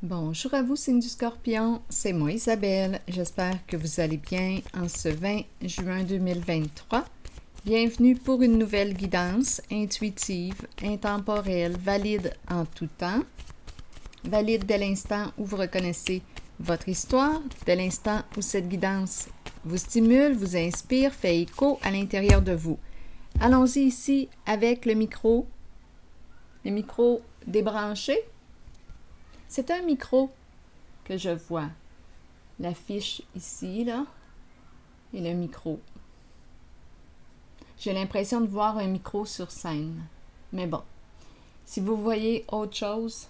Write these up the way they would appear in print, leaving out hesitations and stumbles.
Bonjour à vous, signe du Scorpion, c'est moi Isabelle. J'espère que vous allez bien en ce 20 juin 2023. Bienvenue pour une nouvelle guidance intuitive, intemporelle, valide en tout temps. Valide dès l'instant où vous reconnaissez votre histoire, dès l'instant où cette guidance vous stimule, vous inspire, fait écho à l'intérieur de vous. Allons-y ici avec le micro débranché. C'est un micro que je vois. L'affiche ici, là, et le micro. J'ai l'impression de voir un micro sur scène. Mais bon, si vous voyez autre chose,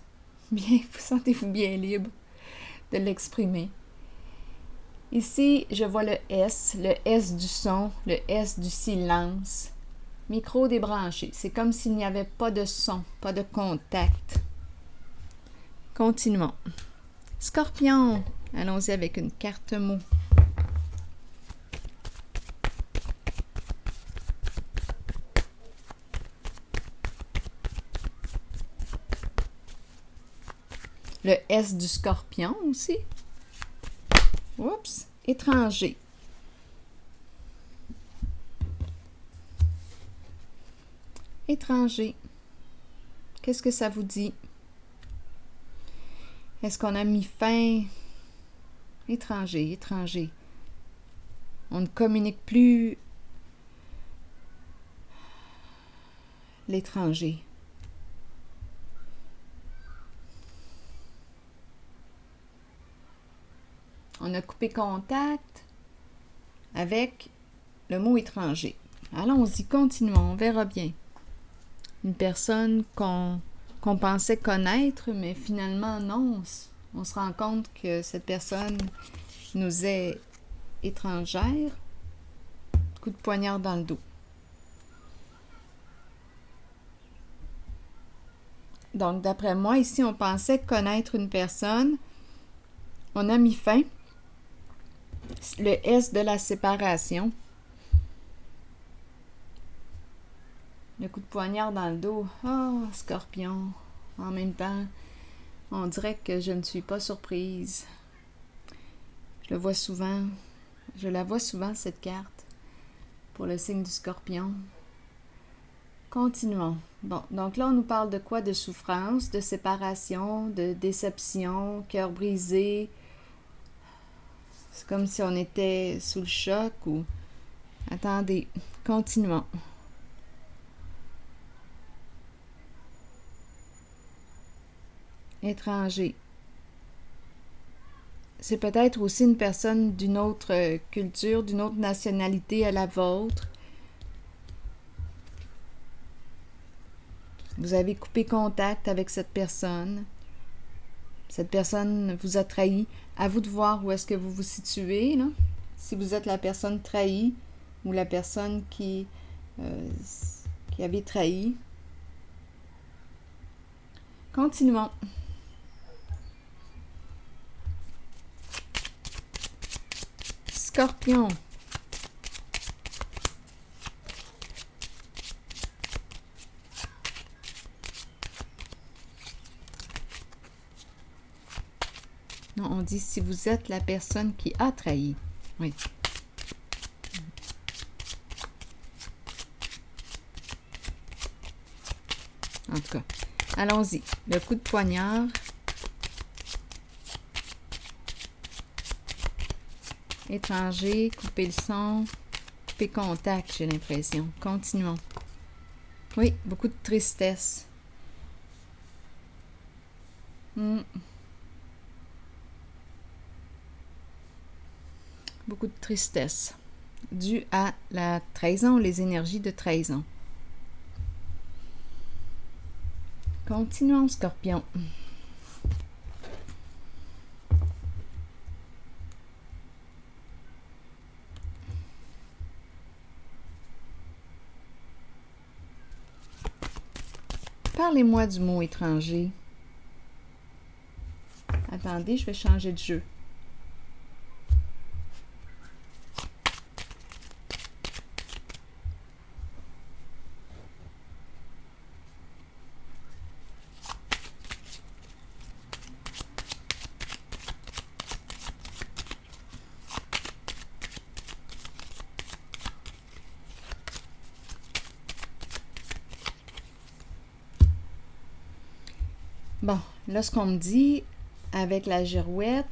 bien, vous sentez-vous bien libre de l'exprimer. Ici, je vois le S du son, le S du silence. Micro débranché. C'est comme s'il n'y avait pas de son, pas de contact. Continuons. Scorpion, allons-y avec une carte mot. Le S du Scorpion aussi. Oups, étranger. Étranger. Qu'est-ce que ça vous dit? Est-ce qu'on a mis fin? Étranger. On ne communique plus l'étranger. On a coupé contact avec le mot étranger. Allons-y, continuons, on verra bien. Une personne qu'on pensait connaître, mais finalement non. On se rend compte que cette personne nous est étrangère. Coup de poignard dans le dos. Donc, d'après moi, ici, on pensait connaître une personne. On a mis fin. Le S de la séparation. Le coup de poignard dans le dos. Oh, Scorpion. En même temps, on dirait que je ne suis pas surprise. Je la vois souvent, cette carte, pour le signe du Scorpion. Continuons. Bon, donc là, on nous parle de quoi? De souffrance, de séparation, de déception, cœur brisé. C'est comme si on était sous le choc ou... Attendez, continuons. Étranger. C'est peut-être aussi une personne d'une autre culture, d'une autre nationalité à la vôtre. Vous avez coupé contact avec cette personne. Cette personne vous a trahi. À vous de voir où est-ce que vous vous situez, là. Si vous êtes la personne trahie ou la personne qui avait trahi. Continuons. Scorpion. Non, on dit si vous êtes la personne qui a trahi. Oui. En tout cas, allons-y. Le coup de poignard. Étranger, couper le son, couper contact, j'ai l'impression. Continuons. Oui, beaucoup de tristesse. Beaucoup de tristesse. Due à la trahison, les énergies de trahison. Continuons, Scorpion. Parlez-moi du mot étranger. Attendez, je vais changer de jeu. Bon, là, ce qu'on me dit avec la girouette,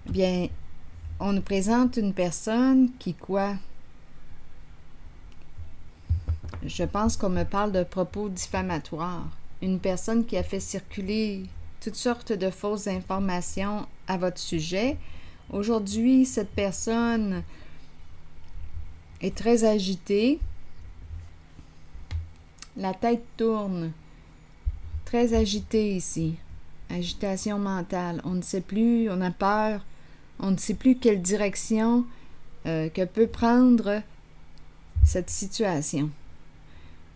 bien, on nous présente une personne qui, quoi? Je pense qu'on me parle de propos diffamatoires. Une personne qui a fait circuler toutes sortes de fausses informations à votre sujet. Aujourd'hui, cette personne est très agitée. La tête tourne. Très agitée ici. Agitation mentale. On ne sait plus, on a peur. On ne sait plus quelle direction que peut prendre cette situation.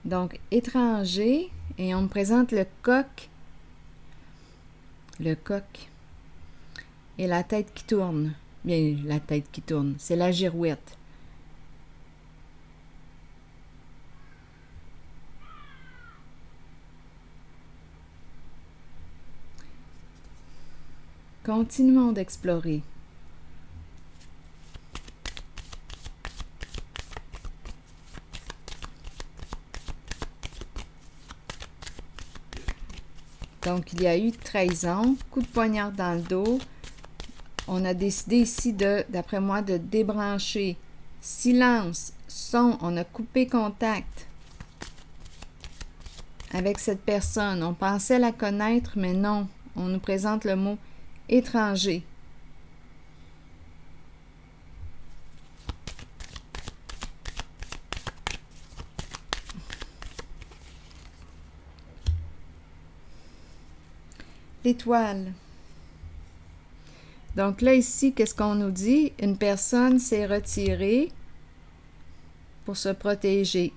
Donc, étranger, et on me présente le coq. Le coq. Et la tête qui tourne. Bien, la tête qui tourne. C'est la girouette. Continuons d'explorer. Donc, il y a eu trahison, coup de poignard dans le dos. On a décidé ici, d'après moi, de débrancher. Silence, son, on a coupé contact avec cette personne. On pensait la connaître, mais non. On nous présente le mot étranger. L'étoile. Donc là, ici, qu'est-ce qu'on nous dit? Une personne s'est retirée pour se protéger.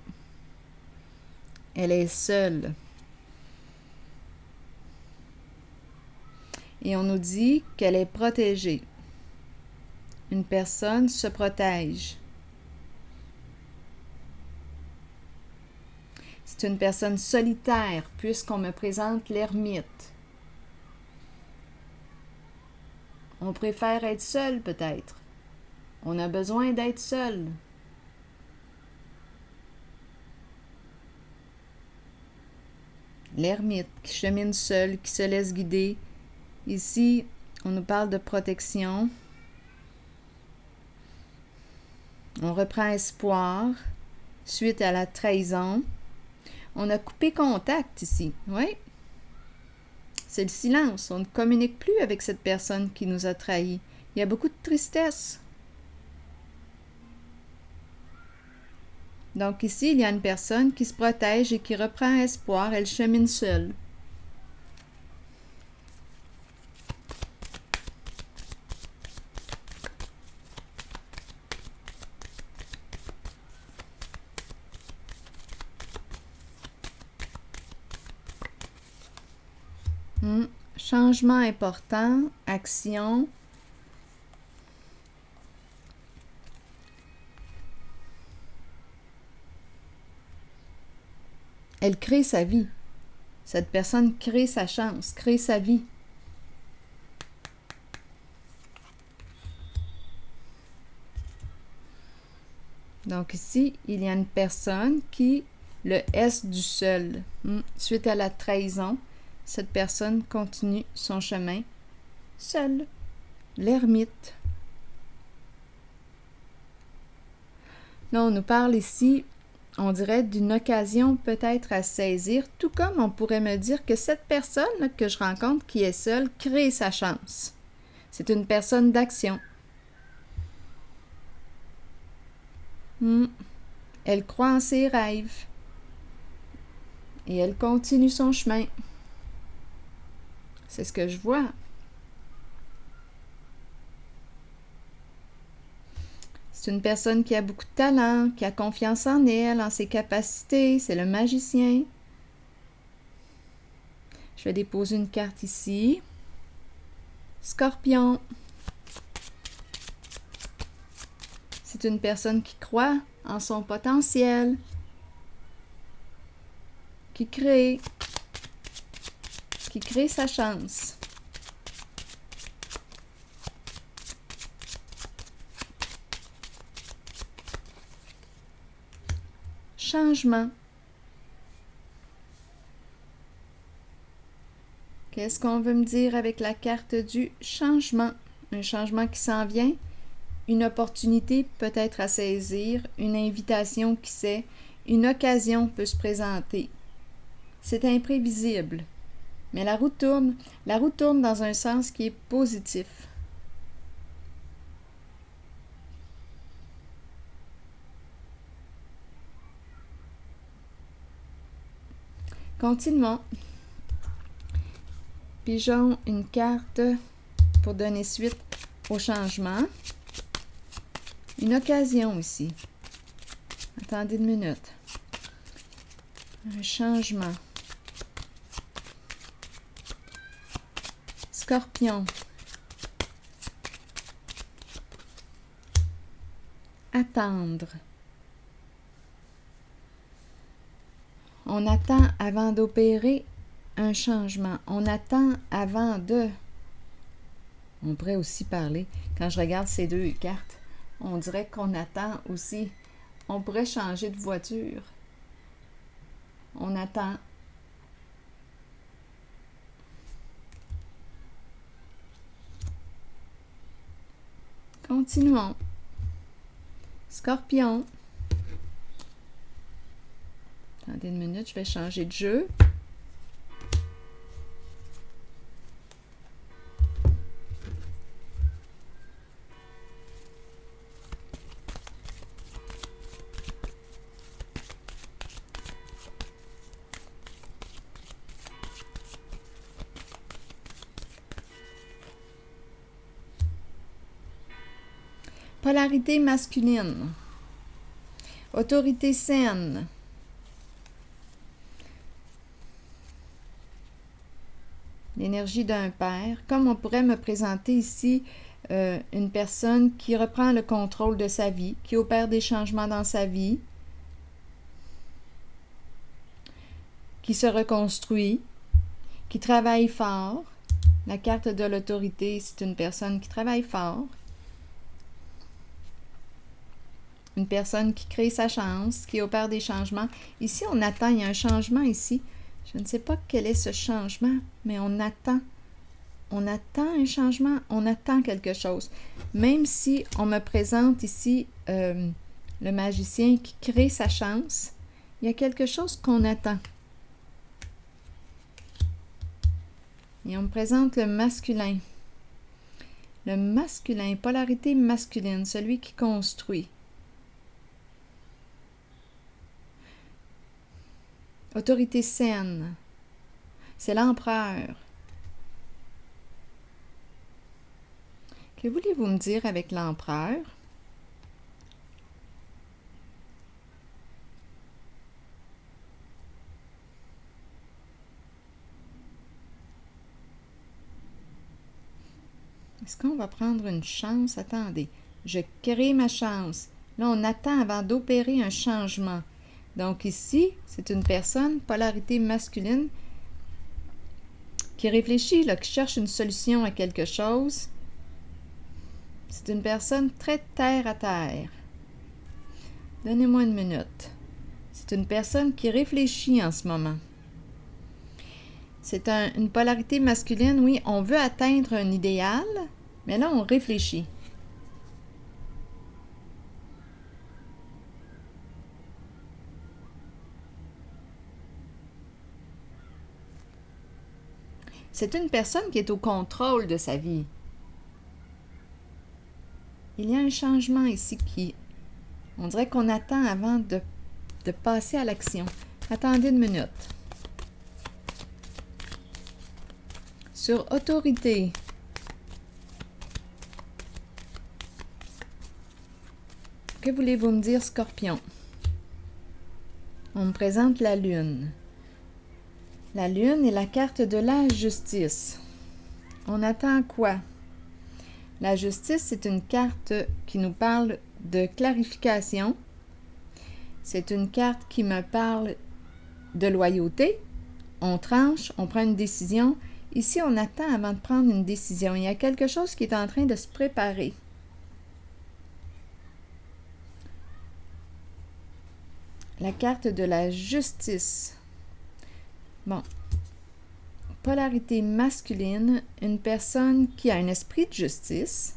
Elle est seule. Et on nous dit qu'elle est protégée. Une personne se protège. C'est une personne solitaire, puisqu'on me présente l'ermite. On préfère être seul, peut-être. On a besoin d'être seul. L'ermite qui chemine seul, qui se laisse guider. Ici, on nous parle de protection. On reprend espoir suite à la trahison. On a coupé contact ici, oui. C'est le silence. On ne communique plus avec cette personne qui nous a trahis. Il y a beaucoup de tristesse. Donc ici, il y a une personne qui se protège et qui reprend espoir. Elle chemine seule. Changement important, action. Elle crée sa vie. Cette personne crée sa chance, crée sa vie. Donc ici, il y a une personne qui, le S du seul, suite à la trahison, cette personne continue son chemin seule. L'ermite. Là, on nous parle ici, on dirait, d'une occasion peut-être à saisir, tout comme on pourrait me dire que cette personne là, que je rencontre qui est seule crée sa chance. C'est une personne d'action. Elle croit en ses rêves. Et elle continue son chemin. C'est ce que je vois. C'est une personne qui a beaucoup de talent, qui a confiance en elle, en ses capacités. C'est le magicien. Je vais déposer une carte ici. Scorpion. C'est une personne qui croit en son potentiel, qui crée sa chance. Changement. Qu'est-ce qu'on veut me dire avec la carte du changement? Un changement qui s'en vient, une opportunité peut-être à saisir, une invitation qui sait, une occasion peut se présenter. C'est imprévisible, mais la roue tourne dans un sens qui est positif. Continuons. Pigeons une carte pour donner suite au changement. Une occasion ici. Attendez une minute. Un changement. Scorpion. Attendre. On attend avant d'opérer un changement. On attend avant de... On pourrait aussi parler, quand je regarde ces deux cartes, on dirait qu'on attend aussi. On pourrait changer de voiture. On attend. Continuons. Scorpion. Attendez une minute, je vais changer de jeu. Polarité masculine. Autorité saine. L'énergie d'un père. Comme on pourrait me présenter ici une personne qui reprend le contrôle de sa vie, qui opère des changements dans sa vie, qui se reconstruit, qui travaille fort. La carte de l'autorité, c'est une personne qui travaille fort. Une personne qui crée sa chance, qui opère des changements. Ici, on attend, il y a un changement ici. Je ne sais pas quel est ce changement, mais on attend. On attend un changement, on attend quelque chose. Même si on me présente ici le magicien qui crée sa chance, il y a quelque chose qu'on attend. Et on me présente le masculin. Le masculin, polarité masculine, celui qui construit. Autorité saine, c'est l'empereur. Que voulez-vous me dire avec l'empereur? Est-ce qu'on va prendre une chance? Attendez, je crée ma chance. Là, on attend avant d'opérer un changement. Donc ici, c'est une personne, polarité masculine, qui réfléchit, là, qui cherche une solution à quelque chose. C'est une personne très terre à terre. Donnez-moi une minute. C'est une personne qui réfléchit en ce moment. C'est une polarité masculine, oui, on veut atteindre un idéal, mais là, on réfléchit. C'est une personne qui est au contrôle de sa vie. Il y a un changement ici qui... On dirait qu'on attend avant de passer à l'action. Attendez une minute. Sur autorité. Que voulez-vous me dire, Scorpion? On me présente la Lune. La Lune est la carte de la justice. On attend quoi? La justice, c'est une carte qui nous parle de clarification. C'est une carte qui me parle de loyauté. On tranche, on prend une décision. Ici, on attend avant de prendre une décision. Il y a quelque chose qui est en train de se préparer. La carte de la justice. Bon. polarité masculine, une personne qui a un esprit de justice.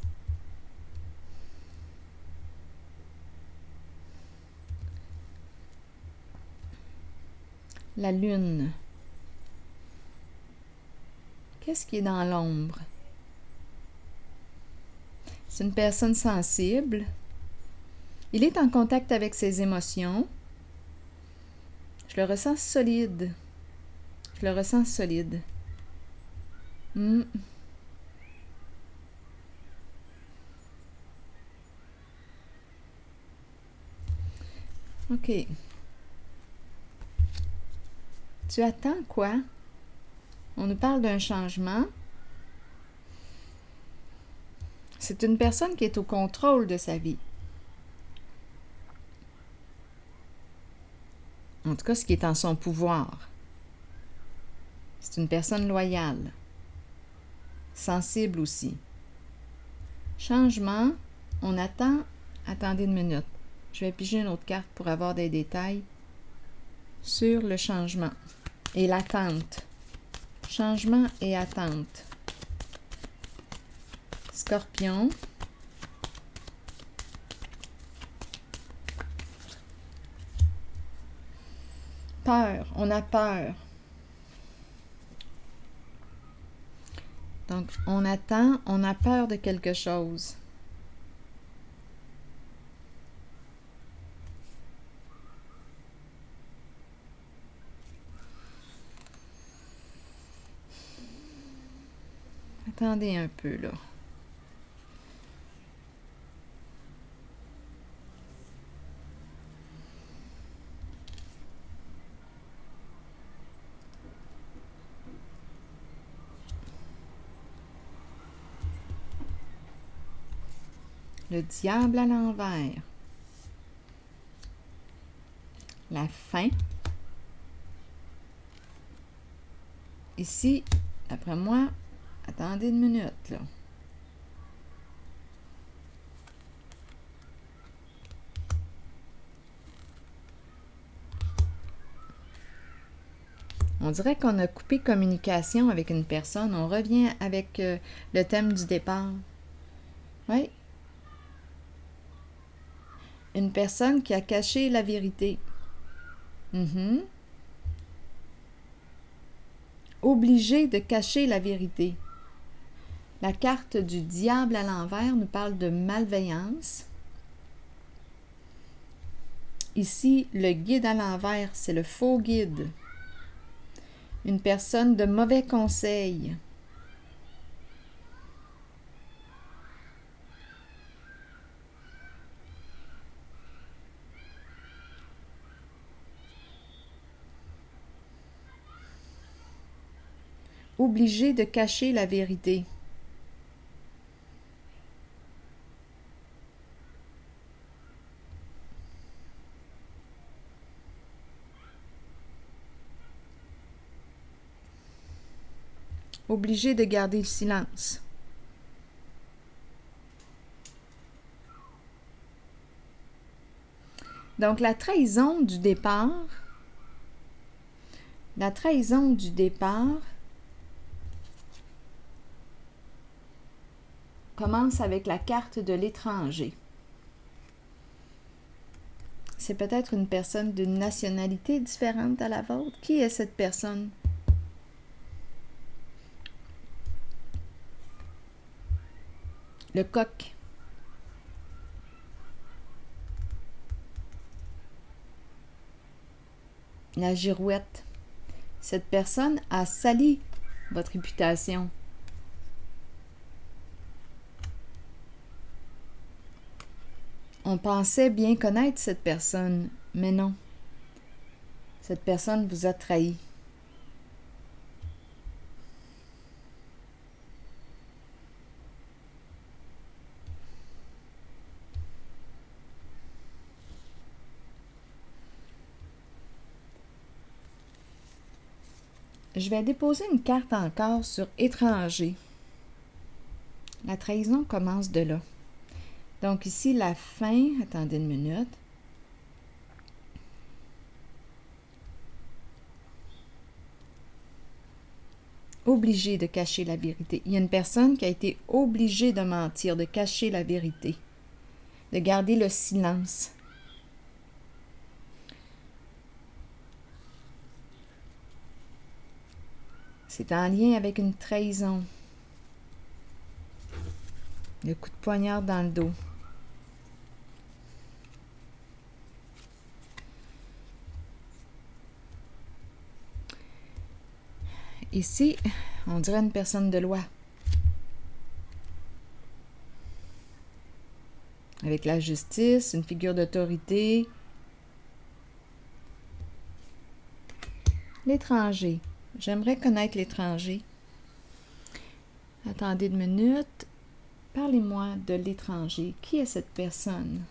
La lune. Qu'est-ce qui est dans l'ombre? C'est une personne sensible. Il est en contact avec ses émotions. Je le ressens solide. Je le ressens solide. OK. Tu attends quoi? On nous parle d'un changement. C'est une personne qui est au contrôle de sa vie. En tout cas, ce qui est en son pouvoir. C'est une personne loyale. Sensible aussi. Changement. On attend. Attendez une minute. Je vais piger une autre carte pour avoir des détails sur le changement et l'attente. Changement et attente. Scorpion. Peur. On a peur. Donc, on attend, on a peur de quelque chose. Attendez un peu, là. Le diable à l'envers. La fin. Ici, après moi, attendez une minute, là. On dirait qu'on a coupé communication avec une personne. On revient avec le thème du départ. Oui. Une personne qui a caché la vérité. Obligé de cacher la vérité. La carte du diable à l'envers nous parle de malveillance. Ici, le guide à l'envers, c'est le faux guide. Une personne de mauvais conseils. Obligé de cacher la vérité. Obligé de garder le silence. Donc, la trahison du départ commence avec la carte de l'étranger. C'est peut-être une personne d'une nationalité différente à la vôtre. Qui est cette personne? Le coq. La girouette. Cette personne a sali votre réputation. On pensait bien connaître cette personne, mais non. Cette personne vous a trahi. Je vais déposer une carte encore sur étranger. La trahison commence de là. Donc ici, la fin, attendez une minute. obligé de cacher la vérité. Il y a une personne qui a été obligée de mentir, de cacher la vérité, de garder le silence. C'est en lien avec une trahison. Le coup de poignard dans le dos. Ici, on dirait une personne de loi. Avec la justice, une figure d'autorité. L'étranger. J'aimerais connaître l'étranger. Attendez une minute. Parlez-moi de l'étranger. Qui est cette personne?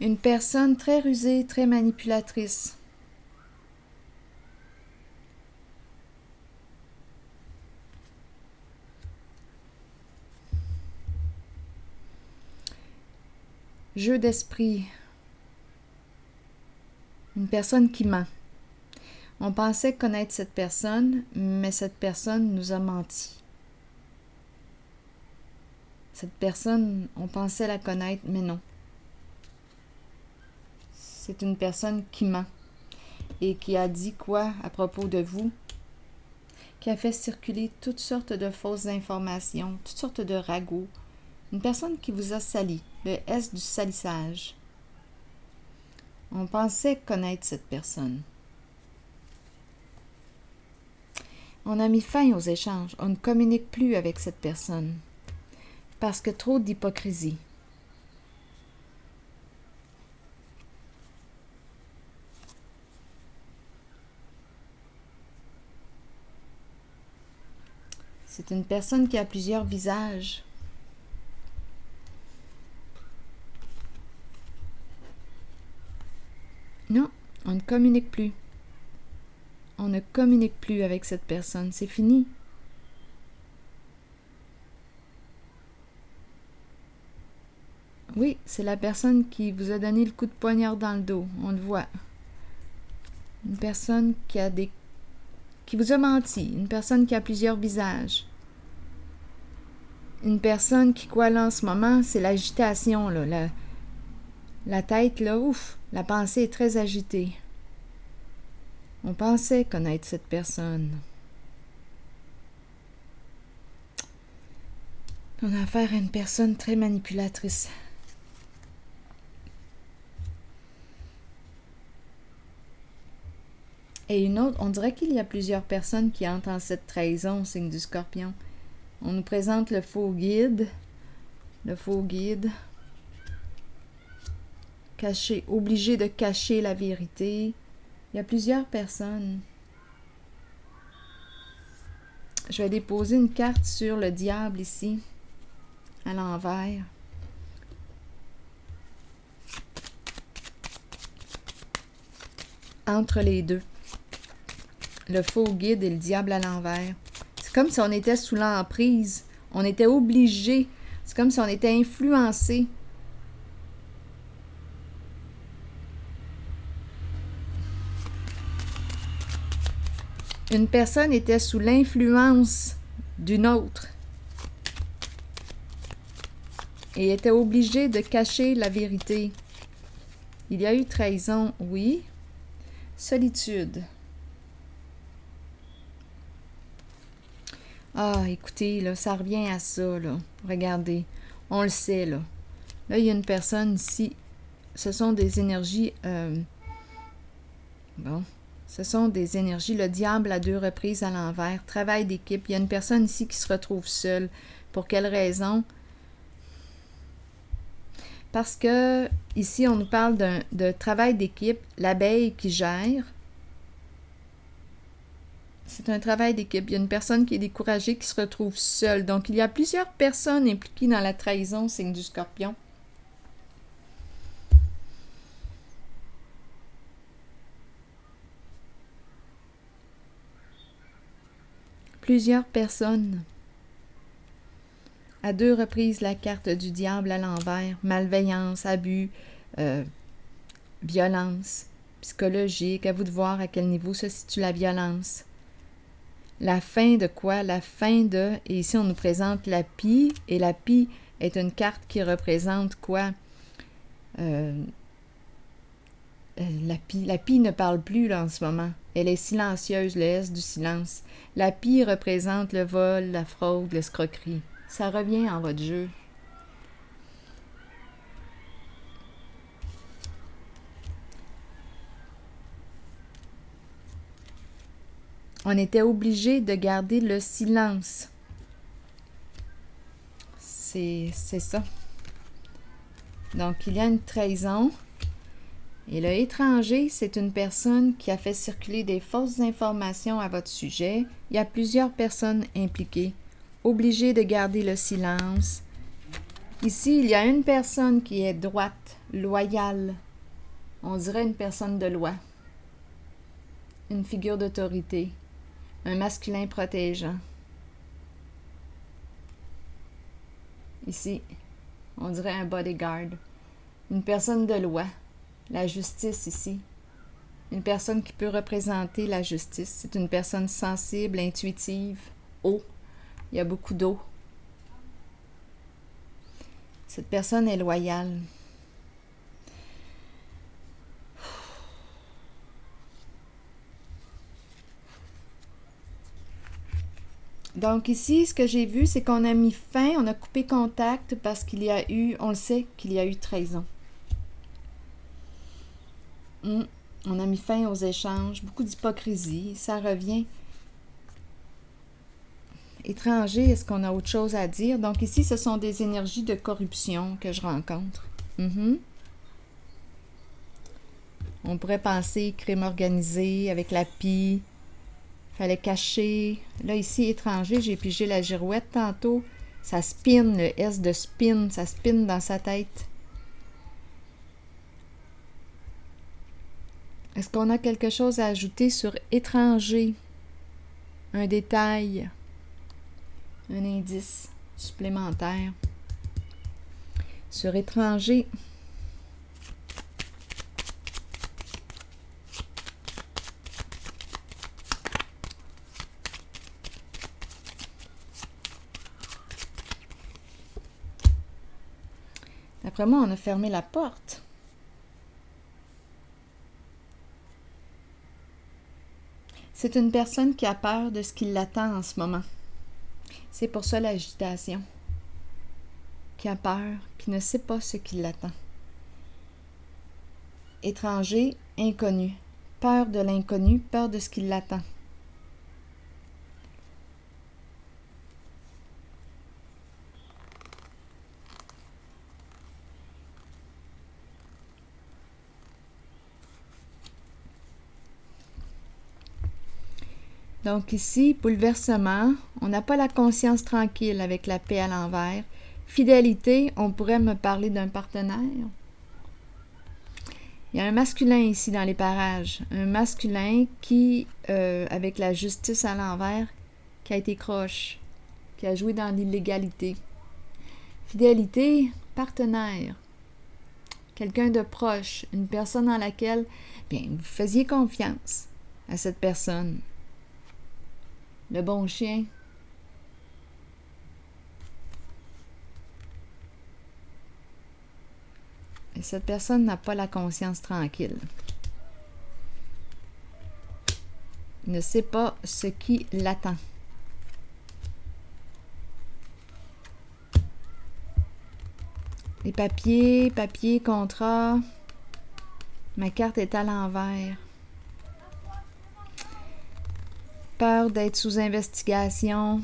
Une personne très rusée, très manipulatrice. Jeu d'esprit. Une personne qui ment. On pensait connaître cette personne, mais cette personne nous a menti. Cette personne, on pensait la connaître, mais non. C'est une personne qui ment et qui a dit quoi à propos de vous, qui a fait circuler toutes sortes de fausses informations, toutes sortes de ragots. Une personne qui vous a sali, le S du salissage. On pensait connaître cette personne. On a mis fin aux échanges. On ne communique plus avec cette personne parce que trop d'hypocrisie. C'est une personne qui a plusieurs visages. Non, on ne communique plus. On ne communique plus avec cette personne. C'est fini. Oui, c'est la personne qui vous a donné le coup de poignard dans le dos. On le voit. Une personne qui vous a menti. Une personne qui a plusieurs visages. Une personne qui, quoi, là, en ce moment, c'est l'agitation, là. La tête, là, ouf, la pensée est très agitée. On pensait connaître cette personne. On a affaire à une personne très manipulatrice. Et une autre, on dirait qu'il y a plusieurs personnes qui entrent en cette trahison, signe du Scorpion. On nous présente le faux guide. Le faux guide. Caché, obligé de cacher la vérité. Il y a plusieurs personnes. Je vais déposer une carte sur le diable ici, à l'envers. Entre les deux. Le faux guide et le diable à l'envers. C'est comme si on était sous l'emprise. On était obligé. C'est comme si on était influencé. Une personne était sous l'influence d'une autre et était obligée de cacher la vérité. Il y a eu trahison, oui. Solitude. Ah, écoutez, là, ça revient à ça, là. Regardez, on le sait, là. Là, il y a une personne ici. Ce sont des énergies... Bon... Ce sont des énergies, le diable à 2 reprises à l'envers, travail d'équipe. Il y a une personne ici qui se retrouve seule. Pour quelle raison? Parce que ici, on nous parle de travail d'équipe, l'abeille qui gère. C'est un travail d'équipe. Il y a une personne qui est découragée, qui se retrouve seule. Donc, il y a plusieurs personnes impliquées dans la trahison, signe du Scorpion. Plusieurs personnes. À 2 reprises, la carte du diable à l'envers. Malveillance, abus, violence psychologique. À vous de voir à quel niveau se situe la violence. La fin de quoi? La fin de... Et ici, on nous présente la pie. Et la pie est une carte qui représente quoi? La pie ne parle plus là, en ce moment. Elle est silencieuse, le S du silence. La pie représente le vol, la fraude, l'escroquerie. Ça revient en votre jeu. On était obligé de garder le silence. C'est ça. Donc, il y a une trahison. Et le étranger, c'est une personne qui a fait circuler des fausses informations à votre sujet. Il y a plusieurs personnes impliquées. Obligé de garder le silence. Ici, il y a une personne qui est droite, loyale. On dirait une personne de loi. Une figure d'autorité. Un masculin protégeant. Ici, on dirait un bodyguard. Une personne de loi. La justice ici. Une personne qui peut représenter la justice. C'est une personne sensible, intuitive, eau. Il y a beaucoup d'eau. Cette personne est loyale. Donc ici, ce que j'ai vu, c'est qu'on a mis fin, on a coupé contact parce qu'il y a eu, on le sait, qu'il y a eu trahison. On a mis fin aux échanges, beaucoup d'hypocrisie, ça revient. Étranger, est-ce qu'on a autre chose à dire? Donc ici, ce sont des énergies de corruption que je rencontre. On pourrait penser crime organisé avec la pie. Fallait cacher. Là, ici, étranger, j'ai pigé la girouette tantôt. Ça spin, le S de spin, ça spin dans sa tête. Est-ce qu'on a quelque chose à ajouter sur étranger? Un détail, un indice supplémentaire. Sur étranger, d'après moi, on a fermé la porte. C'est une personne qui a peur de ce qui l'attend en ce moment. C'est pour ça l'agitation. Qui a peur, qui ne sait pas ce qui l'attend. Étranger, inconnu. Peur de l'inconnu, peur de ce qui l'attend. Donc ici, bouleversement, on n'a pas la conscience tranquille avec la paix à l'envers. Fidélité, on pourrait me parler d'un partenaire. Il y a un masculin ici dans les parages. Un masculin qui, avec la justice à l'envers, qui a été croche, qui a joué dans l'illégalité. Fidélité, partenaire. Quelqu'un de proche, une personne en laquelle, bien, vous faisiez confiance à cette personne. Le bon chien. Et cette personne n'a pas la conscience tranquille. Il ne sait pas ce qui l'attend. Les papiers, contrat. Ma carte est à l'envers. Peur d'être sous investigation,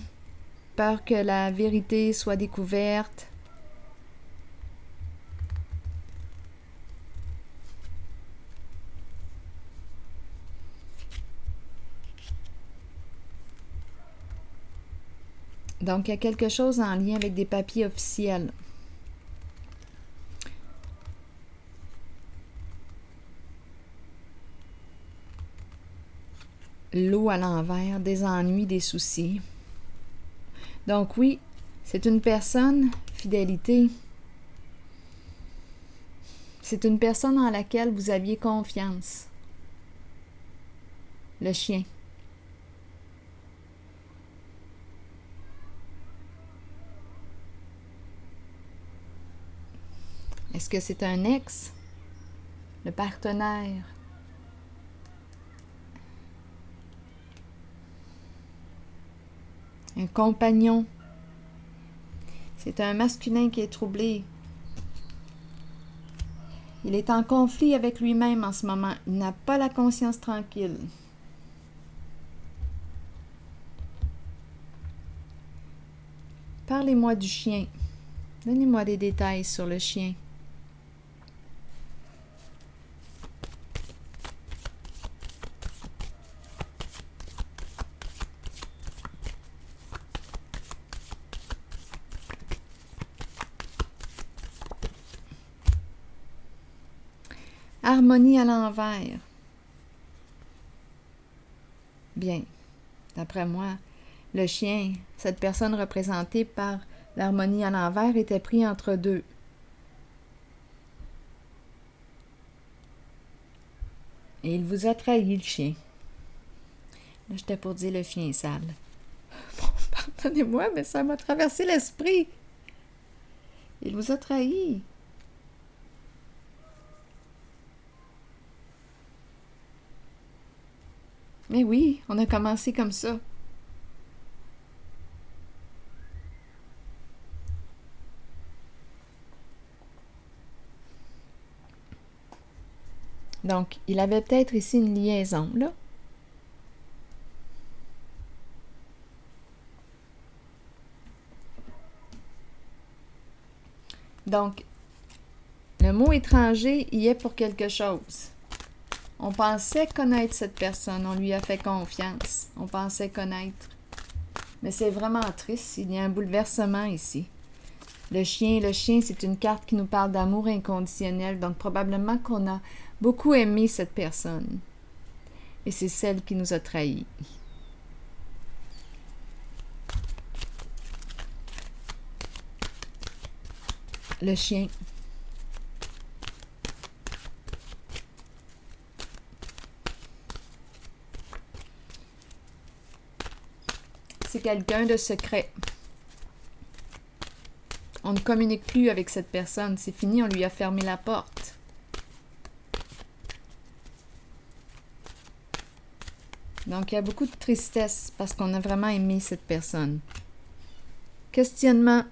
peur que la vérité soit découverte. Donc, il y a quelque chose en lien avec des papiers officiels. L'eau à l'envers, des ennuis, des soucis. Donc oui, C'est une personne, fidélité. C'est une personne en laquelle vous aviez confiance. Le chien. Est-ce que c'est un ex? Le partenaire? Un compagnon? C'est un masculin qui est troublé. Il est en conflit avec lui-même en ce moment. Il n'a pas la conscience tranquille. Parlez-moi du chien. Donnez-moi des détails sur le chien. Harmonie à l'envers. Bien. D'après moi, le chien, cette personne représentée par l'harmonie à l'envers, était pris entre deux. Et il vous a trahi, le chien. Là, j'étais pour dire le chien est sale. Bon, pardonnez-moi, mais ça m'a traversé l'esprit. Il vous a trahi. Mais oui, on a commencé comme ça. Donc, il avait peut-être ici une liaison, là. Donc, le mot étranger y est pour quelque chose. On pensait connaître cette personne, on lui a fait confiance, on pensait connaître. Mais c'est vraiment triste, il y a un bouleversement ici. Le chien, c'est une carte qui nous parle d'amour inconditionnel, donc probablement qu'on a beaucoup aimé cette personne. Et c'est celle qui nous a trahis. Le chien. C'est quelqu'un de secret. On ne communique plus avec cette personne. C'est fini, on lui a fermé la porte. Donc, il y a beaucoup de tristesse parce qu'on a vraiment aimé cette personne. Questionnement.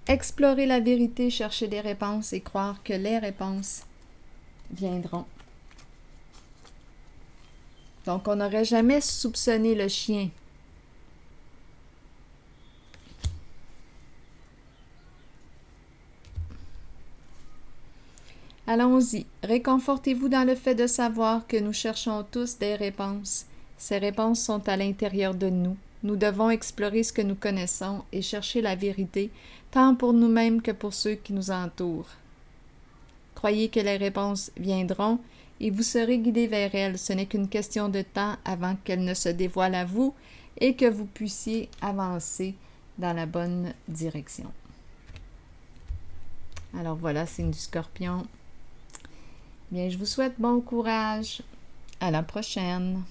Explorer la vérité, chercher des réponses et croire que les réponses viendront. Donc, on n'aurait jamais soupçonné le chien. Allons-y. Réconfortez-vous dans le fait de savoir que nous cherchons tous des réponses. Ces réponses sont à l'intérieur de nous. Nous devons explorer ce que nous connaissons et chercher la vérité, tant pour nous-mêmes que pour ceux qui nous entourent. Croyez que les réponses viendront et vous serez guidés vers elles. Ce n'est qu'une question de temps avant qu'elles ne se dévoilent à vous et que vous puissiez avancer dans la bonne direction. Alors voilà, signe du Scorpion. Bien, je vous souhaite bon courage. À la prochaine.